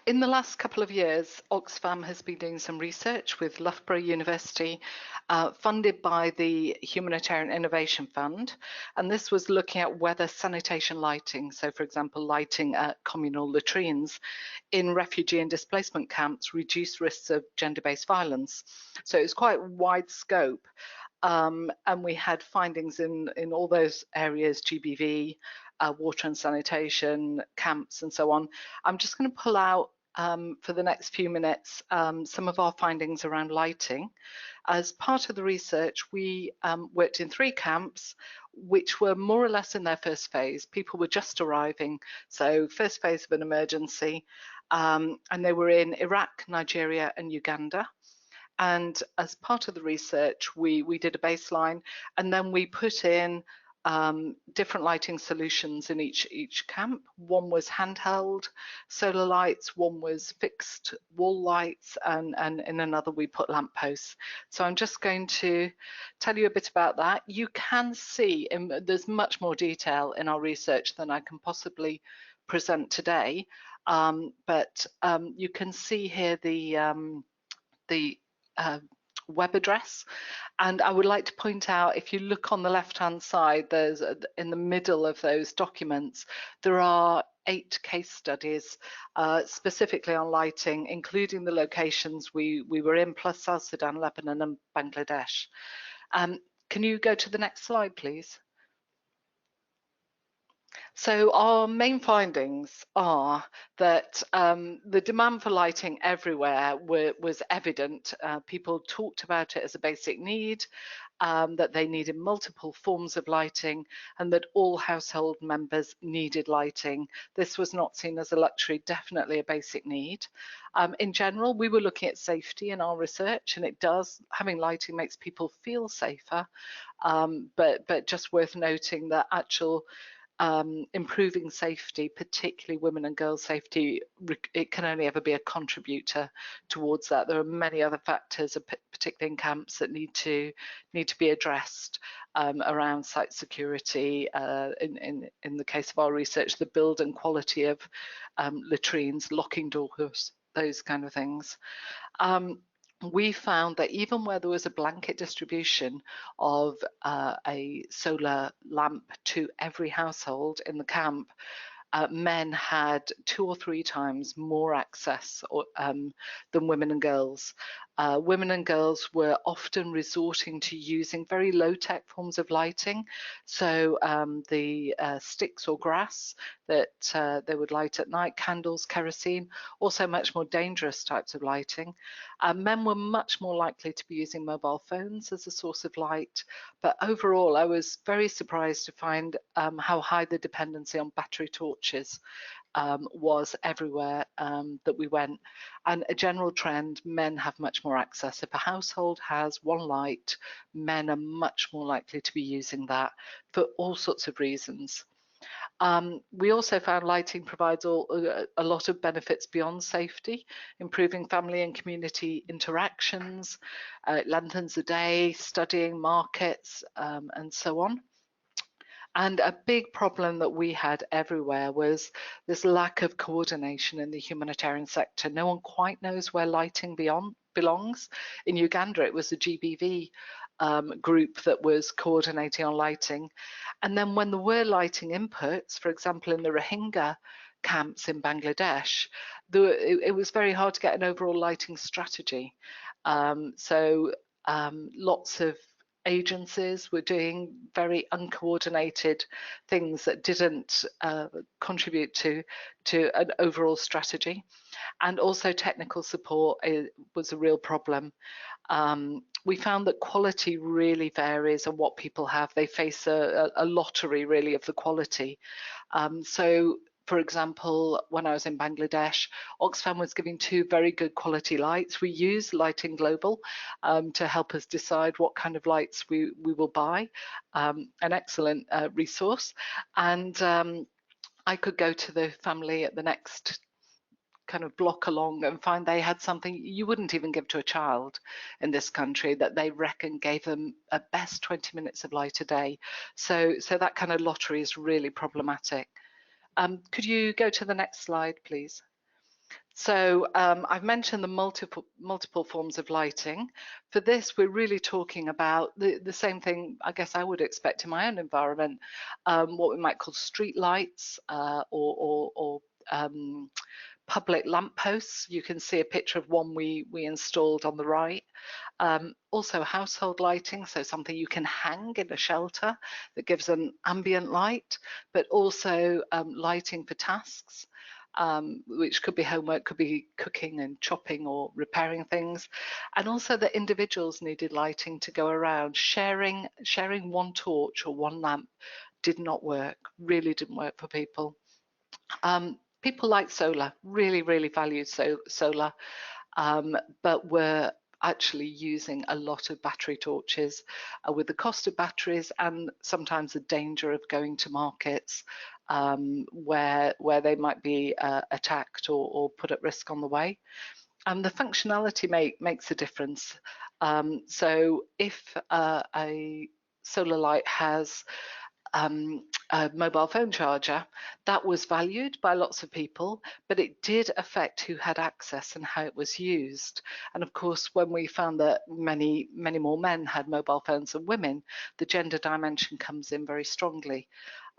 In the last couple of years, OXFAM has been doing some research with Loughborough University, funded by the Humanitarian Innovation Fund. And this was looking at whether sanitation lighting, so for example, lighting at communal latrines in refugee and displacement camps, reduced risks of gender-based violence. So it's quite wide scope. And we had findings in all those areas, GBV, water and sanitation, camps, and so on. I'm just going to pull out for the next few minutes some of our findings around lighting. As part of the research, we worked in 3 camps, which were more or less in their first phase. People were just arriving, so first phase of an emergency, and they were in Iraq, Nigeria, and Uganda. And as part of the research, we did a baseline, and then we put in different lighting solutions in each camp. One was handheld solar lights, one was fixed wall lights, and in another we put lampposts. So I'm just going to tell you a bit about that. You can see there's much more detail in our research than I can possibly present today, but you can see here the web address. And I would like to point out, if you look on the left-hand side, there's in the middle of those documents, there are 8 case studies specifically on lighting, including the locations we were in, plus South Sudan, Lebanon, and Bangladesh. Can you go to the next slide, please? So our main findings are that the demand for lighting everywhere was evident. People talked about it as a basic need, that they needed multiple forms of lighting, and that all household members needed lighting. This was not seen as a luxury, definitely a basic need. In general, we were looking at safety in our research, and it does, having lighting makes people feel safer, but just worth noting that actual improving safety, particularly women and girls' safety, it can only ever be a contributor towards that. There are many other factors, particularly in camps, that need to be addressed around site security. In the case of our research, the build and quality of latrines, locking doors, those kind of things. We found that even where there was a blanket distribution of a solar lamp to every household in the camp, men had 2 or 3 times more access than women and girls. Women and girls were often resorting to using very low-tech forms of lighting, so the sticks or grass that they would light at night, candles, kerosene, also much more dangerous types of lighting. Men were much more likely to be using mobile phones as a source of light, but overall I was very surprised to find how high the dependency on battery torches was everywhere that we went. And a general trend, men have much more access. If a household has one light, men are much more likely to be using that for all sorts of reasons. We also found lighting provides a lot of benefits beyond safety, improving family and community interactions, it lengthens the day, studying markets, and so on. And a big problem that we had everywhere was this lack of coordination in the humanitarian sector. No one quite knows where lighting belongs. In Uganda, it was the GBV group that was coordinating on lighting. And then when there were lighting inputs, for example, in the Rohingya camps in Bangladesh, it was very hard to get an overall lighting strategy. So lots of agencies were doing very uncoordinated things that didn't contribute to an overall strategy. And also technical support was a real problem. We found that quality really varies on what people have. They face a lottery really of the quality. So for example, when I was in Bangladesh, OXFAM was giving 2 very good quality lights. We used Lighting Global to help us decide what kind of lights we will buy, an excellent resource. And I could go to the family at the next kind of block along and find they had something you wouldn't even give to a child in this country that they reckon gave them at best 20 minutes of light a day. So that kind of lottery is really problematic. Could you go to the next slide, please? So I've mentioned the multiple forms of lighting. For this, we're really talking about the same thing I guess I would expect in my own environment, what we might call street lights or public lampposts. You can see a picture of one we installed on the right. Also household lighting, so something you can hang in a shelter that gives an ambient light, but also lighting for tasks. Which could be homework, could be cooking and chopping or repairing things, and also that individuals needed lighting to go around. Sharing one torch or one lamp did not work, really didn't work for people. People like solar, really valued solar, but were actually using a lot of battery torches with the cost of batteries and sometimes the danger of going to markets where they might be attacked or put at risk on the way. And the functionality makes a difference. So if a solar light has a mobile phone charger, that was valued by lots of people, but it did affect who had access and how it was used. And of course, when we found that many more men had mobile phones than women, the gender dimension comes in very strongly.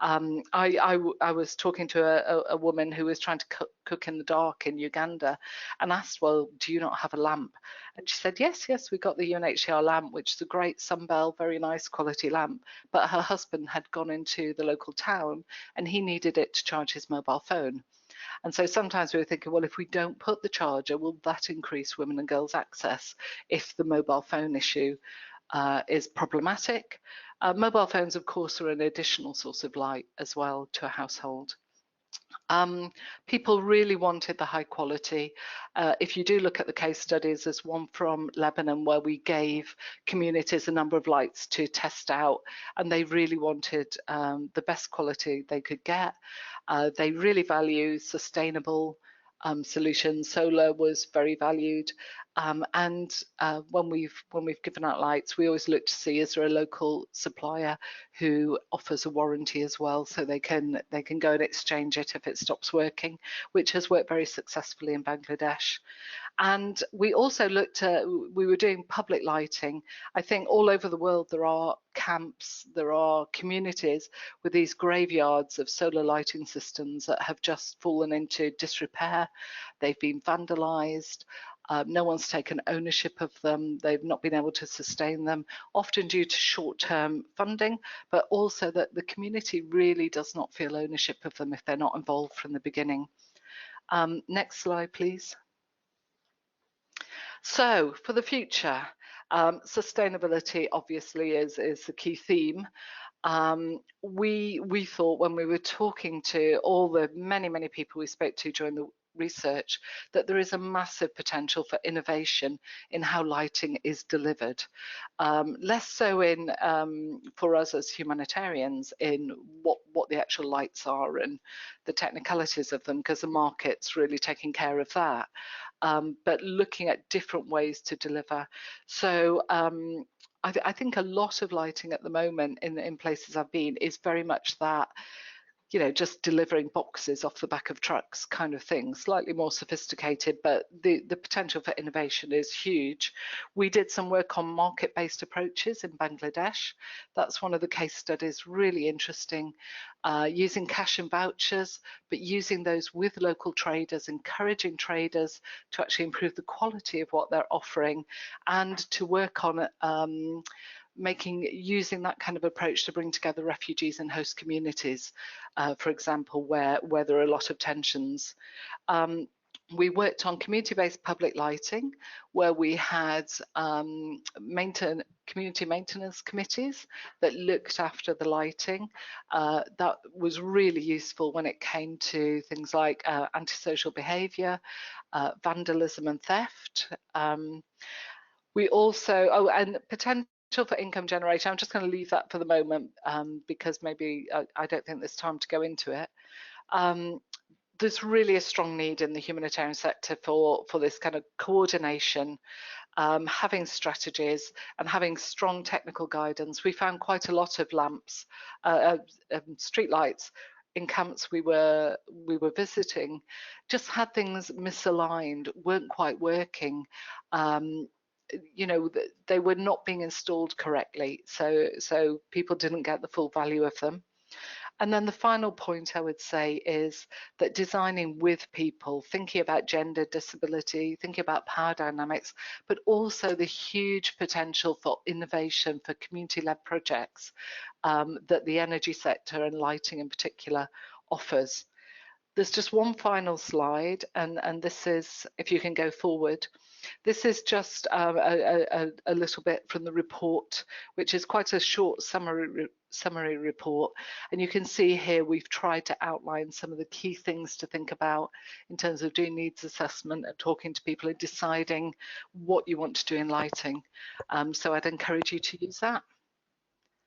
I was talking to a woman who was trying to cook in the dark in Uganda and asked, well, do you not have a lamp? And she said, yes, we got the UNHCR lamp, which is a great Sunbel, very nice quality lamp. But her husband had gone into the local town and he needed it to charge his mobile phone. And so sometimes we were thinking, well, if we don't put the charger, will that increase women and girls' access if the mobile phone issue is problematic? Mobile phones, of course, are an additional source of light as well to a household. People really wanted the high quality. If you do look at the case studies, there's one from Lebanon where we gave communities a number of lights to test out, and they really wanted the best quality they could get. They really value sustainable solutions. Solar was very valued, and when we've given out lights, we always look to see is there a local supplier who offers a warranty as well, so they can go and exchange it if it stops working, which has worked very successfully in Bangladesh. And we also looked at, we were doing public lighting. I think all over the world there are camps, there are communities with these graveyards of solar lighting systems that have just fallen into disrepair. They've been vandalized. No one's taken ownership of them. They've not been able to sustain them, often due to short-term funding, but also that the community really does not feel ownership of them if they're not involved from the beginning. Next slide, please. So for the future, sustainability obviously is the key theme. We thought when we were talking to all the many people we spoke to during the research that there is a massive potential for innovation in how lighting is delivered. Less so in for us as humanitarians in what the actual lights are and the technicalities of them, because the market's really taking care of that. But looking at different ways to deliver. So I think a lot of lighting at the moment in places I've been is very much that, you know, just delivering boxes off the back of trucks kind of thing, slightly more sophisticated, but the potential for innovation is huge. We did some work on market-based approaches in Bangladesh. That's one of the case studies, really interesting, using cash and vouchers, but using those with local traders, encouraging traders to actually improve the quality of what they're offering and to work on using that kind of approach to bring together refugees and host communities, for example, where there are a lot of tensions. We worked on community-based public lighting, where we had community maintenance committees that looked after the lighting. That was really useful when it came to things like antisocial behaviour, vandalism and theft. We also, and potential for income generation, I'm just going to leave that for the moment because maybe I don't think there's time to go into it. There's really a strong need in the humanitarian sector for this kind of coordination, having strategies and having strong technical guidance. We found quite a lot of lamps, street lights in camps we were visiting just had things misaligned, weren't quite working. You know, they were not being installed correctly, so people didn't get the full value of them. And then the final point I would say is that designing with people, thinking about gender, disability, thinking about power dynamics, but also the huge potential for innovation for community-led projects that the energy sector and lighting in particular offers. There's just one final slide, and this is, if you can go forward, this is just a little bit from the report, which is quite a short summary report. And you can see here we've tried to outline some of the key things to think about in terms of doing needs assessment and talking to people and deciding what you want to do in lighting. So I'd encourage you to use that.